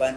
1,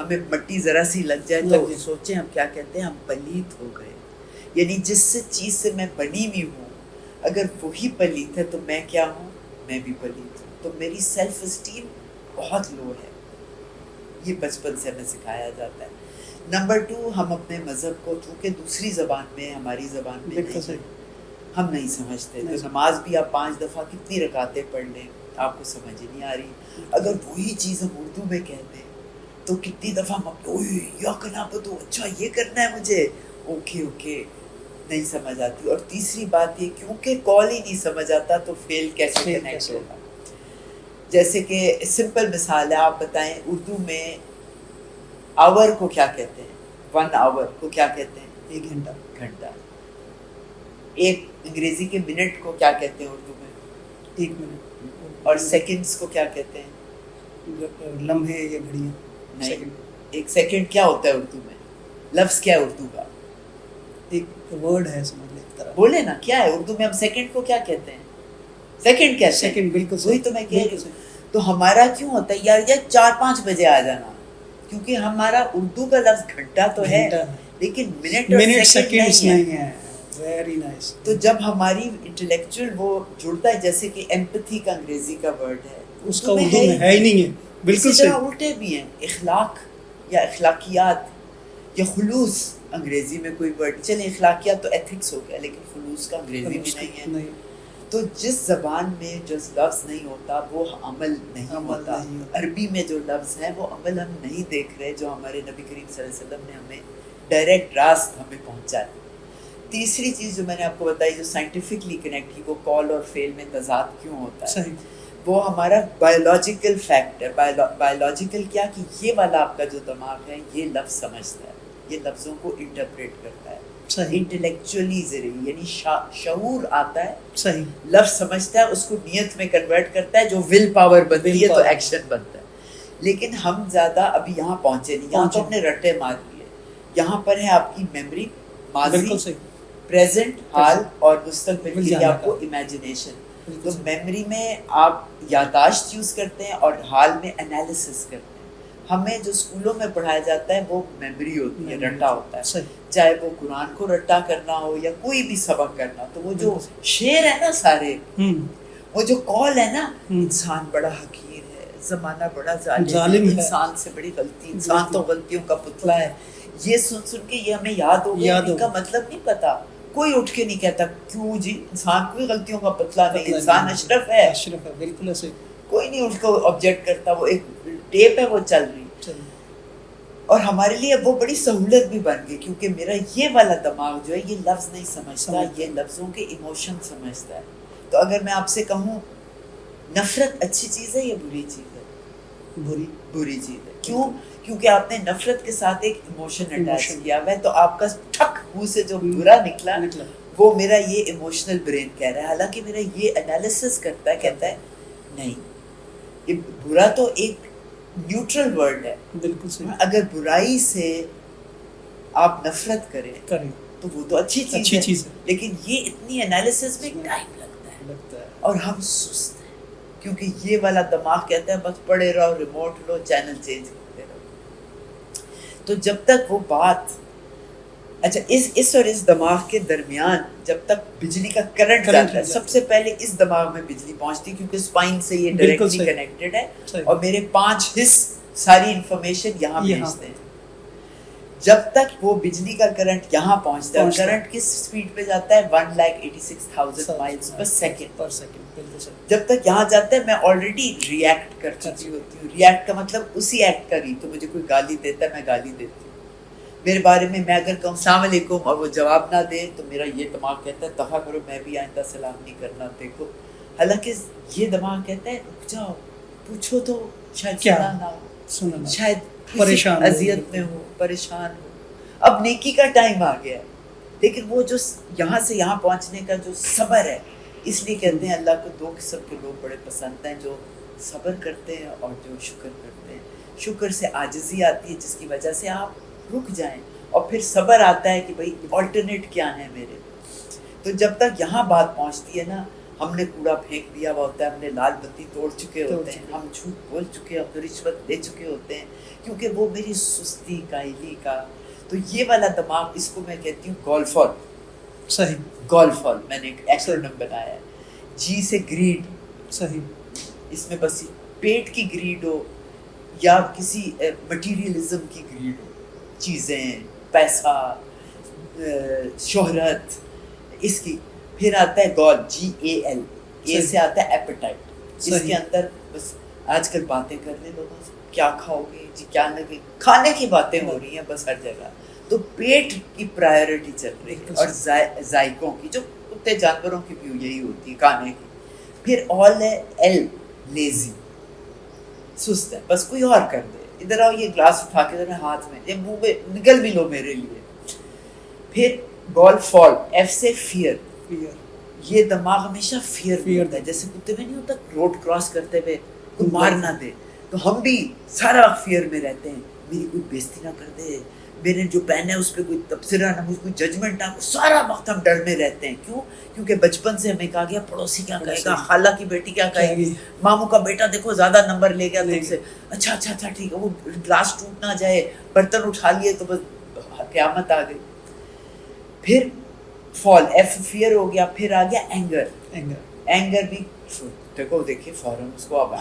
ہمیں مٹی ذرا سی لگ جائے تو سوچیں ہم کیا کہتے ہیں, ہم پلیت ہو گئے. یعنی جس چیز سے میں بنی ہوئی ہوں اگر وہی پلیت ہے تو میں کیا ہوں, میں بھی پلیت ہوں. تو میری سیلف اسٹیم بہت لو ہے. یہ بچپن سے ہمیں سکھایا جاتا ہے. نمبر 2, ہم اپنے مذہب کو چونکہ دوسری زبان میں, ہماری زبان میں نہیں, ہم نہیں سمجھتے. تو نماز بھی آپ 5 دفعہ کتنی رکعتیں پڑھ لیں آپ کو سمجھ ہی نہیں آ رہی. اگر وہی چیز ہم اردو میں کہہ دیں تو کتنی دفعہ ہم یا کنابتو, اچھا یہ کرنا ہے مجھے, اوکے نہیں سمجھ آتی. اور تیسری بات یہ, کیونکہ کال ہی نہیں سمجھ آتا تو فیل کیسے کنیکٹ ہوگا. جیسے کہ سمپل مثال ہے, آپ بتائیں اردو میں آور کو کیا کہتے ہیں, 1 آور کو کیا کہتے ہیں, 1 گھنٹہ. ایک انگریزی کے منٹ کو کیا کہتے ہیں اردو میں, 1 منٹ. اور سیکنڈز کو کیا کہتے ہیں, لمحے یا گھڑیاں. نہیں, ایک سیکنڈ کیا ہوتا ہے اردو میں, لفظ کیا ہے اردو کا, ایک ورڈ ہے سمجھ لیں ایک طرح. بولے نا کیا ہے اردو میں, ہم سیکنڈ کو کیا کہتے ہیں, سیکنڈ کہتے ہیں. سیکنڈ, بالکل وہی تو میں کہہ رہی ہوں. تو ہمارا کیوں ہوتا ہے یار 4-5 بجے آ جانا, کیونکہ ہمارا اردو کا لفظ گھنٹہ تو ہے لیکن منٹ سیکنڈ نہیں ہے. Very nice. تو جب ہماری انٹلیکچوئل وہ جڑتا ہے, جیسے کہ ایمپتھی کا انگریزی کا ورڈ ہے, اس کا اردو میں ہے ہی نہیں ہے. بالکل صحیح. الٹے بھی ہیں, اخلاق یا اخلاقیات یا خلوص انگریزی میں کوئی ورڈ, چلیں اخلاقیات تو ایتھکس ہو گیا, لیکن خلوص کا انگریزی میں نہیں ہے. تو جس زبان میں جو لفظ نہیں ہوتا وہ عمل نہیں ہوتا. عربی میں جو لفظ ہے وہ عمل ہم نہیں دیکھ رہے, جو ہمارے نبی کریم صلی اللہ علیہ وسلم نے ہمیں ڈائریکٹ راست ہمیں پہنچایا. تیسری چیز جو میں نے آپ کو بتائی, جو سائنٹیفکلی کنیکٹ کی, وہ کال اور فیل میں تضاد کیوں ہوتا ہے, وہ ہمارا بایولوجیکل فیکٹ ہے. بایولوجیکل کیا, کہ یہ والا آپ کا جو دماغ ہے یہ لفظ سمجھتا ہے, یہ لفظوں کو انٹرپریٹ کرتا ہے انٹلیکچولی ذریعے, یعنی شعور آتا ہے, صحیح لفظ سمجھتا ہے, اس کو نیت میں کنورٹ کرتا ہے, جو ول پاور بنتی ہے تو ایکشن بنتا ہے. لیکن ہم زیادہ ابھی یہاں پہنچے نہیں, یہاں تو ہم نے رٹے مار لیے. یہاں پر ہے آپ کی میموری, ماضی, پریزنٹ, حال, اور مستقبل کے لیے آپ کو امیجنیشن. تو میموری میں آپ یادداشت یوز کرتے ہیں اور حال میں انالیسس کرتے ہیں. ہمیں جو اسکولوں میں پڑھایا جاتا ہے وہ میموری ہوتی ہے, رٹا ہوتا ہے, چاہے وہ قرآن کو رٹا کرنا ہو یا کوئی بھی سبق کرنا. تو وہ جو شعر ہے نا سارے, وہ جو قول ہے نا, انسان بڑا حقیر ہے, زمانہ بڑا ظالم ہے, انسان سے بڑی غلطی, انسان تو غلطیوں کا پتلا ہے, یہ سن کے یہ ہمیں یاد ہو گیا. ان کا مطلب نہیں پتا, کوئی اٹھ کے نہیں کہتا کیوں جی انسان کوئی غلطیوں کا پتلا نہیں, انسان اشرف ہے. بالکل ایسے کوئی نہیں اس کو آبجیکٹ کرتا, وہ ایک ٹیپ ہے وہ چل رہی. اور ہمارے لیے وہ بڑی سہولت بھی بن گئی, کیونکہ میرا یہ والا دماغ جو ہے یہ لفظ نہیں سمجھتا, یہ لفظوں کے ایموشن سمجھتا ہے. تو اگر میں آپ سے کہوں نفرت اچھی چیز ہے یا بری چیز ہے, بری چیز ہے. کیوں, کیونکہ آپ نے نفرت کے ساتھ ایک ایموشن اٹیچ کیا ہوا ہے. تو آپ کا ٹھک منہ سے جو برا نکلا وہ میرا یہ ایموشنل برین کہہ رہا ہے, حالانکہ میرا یہ انالیسس کرتا ہے, کہتا ہے نہیں یہ برا تو ایک نیوٹرل ورڈ ہے. بالکل صحیح. اگر برائی سے آپ نفرت کریں تو وہ تو اچھی چیز ہے, لیکن یہ اتنی انالیسس میں ٹائم لگتا ہے اور ہم سست ہیں, کیونکہ یہ والا دماغ کہتا ہے بس پڑے رہو, ریموٹ لو, چینل چینج کرتے رہو. تو جب تک وہ بات, اچھا اس اور اس دماغ کے درمیان جب تک بجلی کا کرنٹ جاتا ہے, سب سے پہلے اس دماغ میں بجلی پہنچتی ہے کیونکہ اسپائن سے یہ ڈائریکٹلی کنیکٹڈ ہے, اور میرے 5 حص ساری انفارمیشن یہاں بھیجتے ہیں. جب تک وہ بجلی کا کرنٹ یہاں پہنچتا ہے, کرنٹ کس سپیڈ پہ جاتا ہے, 1,86,000 مائلز پر سیکنڈ. جب تک یہاں جاتا ہے میں آلریڈی ریئیکٹ کر چکی ہوتی ہوں. ریئیکٹ کا مطلب اسی ایکٹ کا ری, تو مجھے کوئی گالی دیتا ہے میں گالی دیتی ہوں. میرے بارے میں اگر کہوں السلام علیکم اور وہ جواب نہ دے تو میرا یہ دماغ کہتا ہے دفع کرو, میں بھی آئندہ سلام نہیں کرنا دیکھو. حالانکہ یہ دماغ کہتا ہے رک جاؤ, پوچھو تو شاید نہ ہو, شاید پریشان اذیت میں ہو, پریشان ہو. اب نیکی کا ٹائم آ گیا, لیکن وہ جو یہاں سے یہاں پہنچنے کا جو صبر ہے, اس لیے کہتے ہیں اللہ کو 2 قسم کے لوگ بڑے پسند ہیں, جو صبر کرتے ہیں اور جو شکر کرتے ہیں. شکر سے عاجزی آتی ہے جس کی وجہ سے آپ رک جائیں, اور پھر صبر آتا ہے کہ بھائی آلٹرنیٹ کیا ہے میرے. تو جب تک یہاں بات پہنچتی ہے نا, ہم نے کوڑا پھینک دیا ہوا ہوتا ہے, ہم نے لال بتی توڑ چکے ہوتے ہیں, ہم جھوٹ بول چکے, ہم رشوت لے چکے ہوتے ہیں, کیونکہ وہ میری سستی کائلی کا. تو یہ والا دماغ, اس کو میں کہتی ہوں گول فال. صحیح, گول فال میں نے ایک ایکرونیم بنایا ہے. جی سے گریڈ. صحیح, اس میں بس پیٹ کی گریڈ ہو یا کسی مٹیریلزم کی گریڈ ہو, چیزیں, پیسہ, شہرت, اس کی. پھر آتا ہے گول, GAL, اے سے آتا ہے ایپیٹائٹ. اس کے اندر بس آج کل باتیں کر لیں لوگوں سے, کیا کھاؤ گے جی, کیا لگے, کھانے کی باتیں ہو رہی ہیں بس ہر جگہ. تو پیٹ کی پرائیورٹی چل رہی ہے, اور ذائقوں کی, جو کتے جانوروں کی بھی یہی ہوتی ہے کھانے کی. پھر آل ہے L, لیزی, سست ہے, بس کوئی اور کر دے, ادھر آؤ, یہ گلاس اٹھا کے ذرا ہاتھ میں, یہ منہ میں نگل بھی لو میرے لیے. پھر گول فال, F سے فیئر. یہ دماغ ہمیشہ فیئر ہوتا ہے, جیسے کتے میں نہیں ہوتا روڈ کراس کرتے ہوئے کوئی مار نہ دے, تو ہم بھی سارا وقت فیئر میں رہتے ہیں, میری کوئی بےزتی نہ کر دے, میرے جو پہنا ہے اس پہ کوئی تبصرہ نہ, مجھ کوئی ججمنٹ نہ, سارا وقت ہم ڈر میں رہتے ہیں. کیوں؟ کیونکہ بچپن سے ہمیں کہا گیا پڑوسی کیا کہے گا, خالہ کی بیٹی کیا کہے گی, ماموں کا بیٹا دیکھو زیادہ نمبر لے گیا تم سے, اچھا اچھا اچھا ٹھیک ہے, وہ گلاس ٹوٹ نہ جائے, برتن اٹھا لیے تو بس قیامت آ گئی. پھر فال, F فیئر ہو گیا. پھر آ گیا اینگر. اینگر بھی دیکھو, دیکھیے فوراً اس کو اب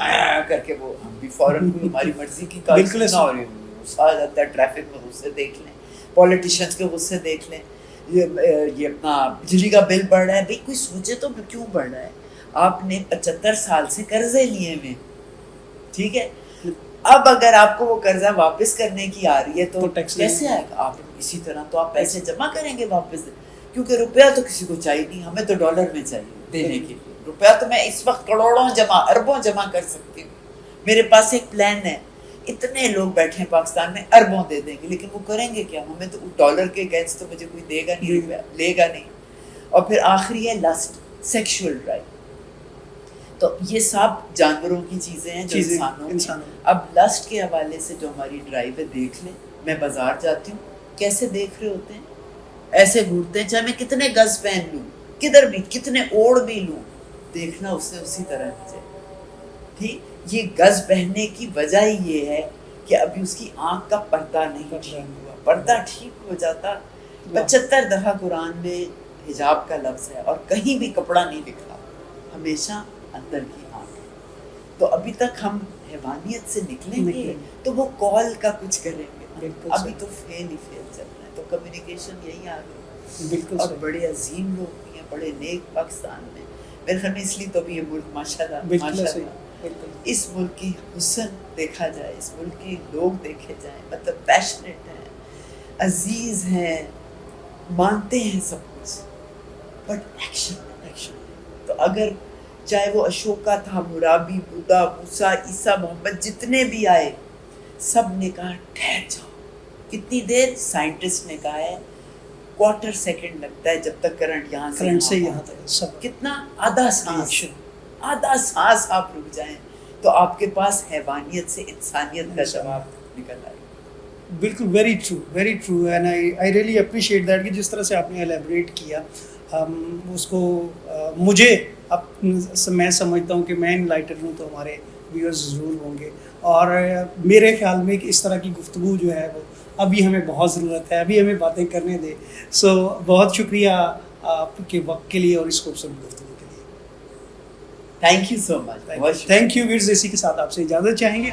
کر کے وہ, ہم بھی فوراً کوئی ہماری مرضی کی کار نہ ہو رہی, غصہ آ جاتا ہے. ٹریفک میں غصے دیکھ لیں, پولیٹیشینس کے غصے دیکھ لیں, یہ اپنا بجلی کا بل بڑھ رہا ہے, بھائی کوئی سوچے تو کیوں بڑھ رہا ہے. آپ نے 75 سال سے قرضے لیے ہوئے, ٹھیک ہے, اب اگر آپ کو وہ قرضہ واپس کرنے کی آ رہی ہے تو کیسے آئے گا. آپ اسی طرح تو آپ پیسے جمع کریں گے واپس, کیونکہ روپیہ تو کسی کو چاہیے نہیں, ہمیں تو ڈالر میں چاہیے دینے کے لیے. روپیہ تو میں اس وقت کروڑوں جمع, اربوں جمع کر سکتی ہوں. میرے پاس ایک پلان ہے, اتنے لوگ بیٹھے ہیں پاکستان میں, اربوں دے دیں گے, لیکن وہ کریں گے کیا, ہمیں تو ڈالر کے اگینسٹ تو مجھے کوئی دے گا نہیں, روپیہ لے گا نہیں. اور پھر آخری ہے لسٹ, سیکشول ڈرائیو. تو یہ سب جانوروں کی چیزیں ہیں جو انسانوں. اب لسٹ کے حوالے سے جو ہماری ڈرائیو ہے, دیکھ لیں, میں بازار جاتی ہوں, کیسے دیکھ رہے ہوتے ہیں, ایسے گھورتے ہیں, چاہے میں کتنے گز پہن لوں, کدھر بھی کتنے اوڑھ بھی لوں, دیکھنا اس سے اسی طرح مجھے. ٹھیک, یہ گز پہننے کی وجہ یہ ہے کہ ابھی اس کی آنکھ کا پردہ نہیں ٹھیک ہوا. پردہ ٹھیک ہو جاتا, 75 دفعہ قرآن میں حجاب کا لفظ ہے, اور کہیں بھی کپڑا نہیں لکھا, ہمیشہ اندر کی آنکھ. تو ابھی تک ہم حیوانیت سے نکلیں گے تو وہ کال کا کچھ کریں گے, ابھی تو فیل ہی فیل چل رہا ہے. تو کمیونیکیشن یہی آ گئی. بالکل, اور بڑے عظیم لوگ بھی ہیں, بڑے نیک پاکستان میں. میرے خیال میں اس لیے تو ابھی یہ ملک ماشاءاللہ اس ملک کی حسن دیکھا جائے, اس ملک کے لوگ دیکھے جائیں, مطلب پیشنیٹ ہیں, عزیز ہیں, مانتے ہیں سب کچھ, بٹ ایکشن. تو اگر چاہے وہ اشوکا تھا, مرابی, بودھا, موسیٰ, عیسیٰ, محمد, جتنے بھی آئے, سب نے کہا ٹھہر جاؤ. کتنی دیر؟ سائنٹسٹ نے کہا ہے 1/4 سیکنڈ لگتا ہے جب تک کرنٹ یہاں سے یہاں تک. سب کتنا, آدھا سانس آپ رک جائیں تو آپ کے پاس حیوانیت سے انسانیت کا جواب نکل آئے. بالکل, very true and I really appreciate that کہ جس طرح سے آپ نے ایلیبریٹ کیا, اس کو مجھے اب میں سمجھتا ہوں کہ میں انلائٹن ہوں تو ہمارے ویورز ضرور ہوں گے. اور میرے خیال میں کہ اس طرح کی گفتگو جو ہے وہ ابھی ہمیں بہت ضرورت ہے, ابھی ہمیں باتیں کرنے دیں. سو بہت شکریہ آپ کے وقت کے لیے اور اس خوبصورت گفتگو کے لیے. Thank you so much. Thank you. اسی کے ساتھ آپ سے اجازت چاہیں گے.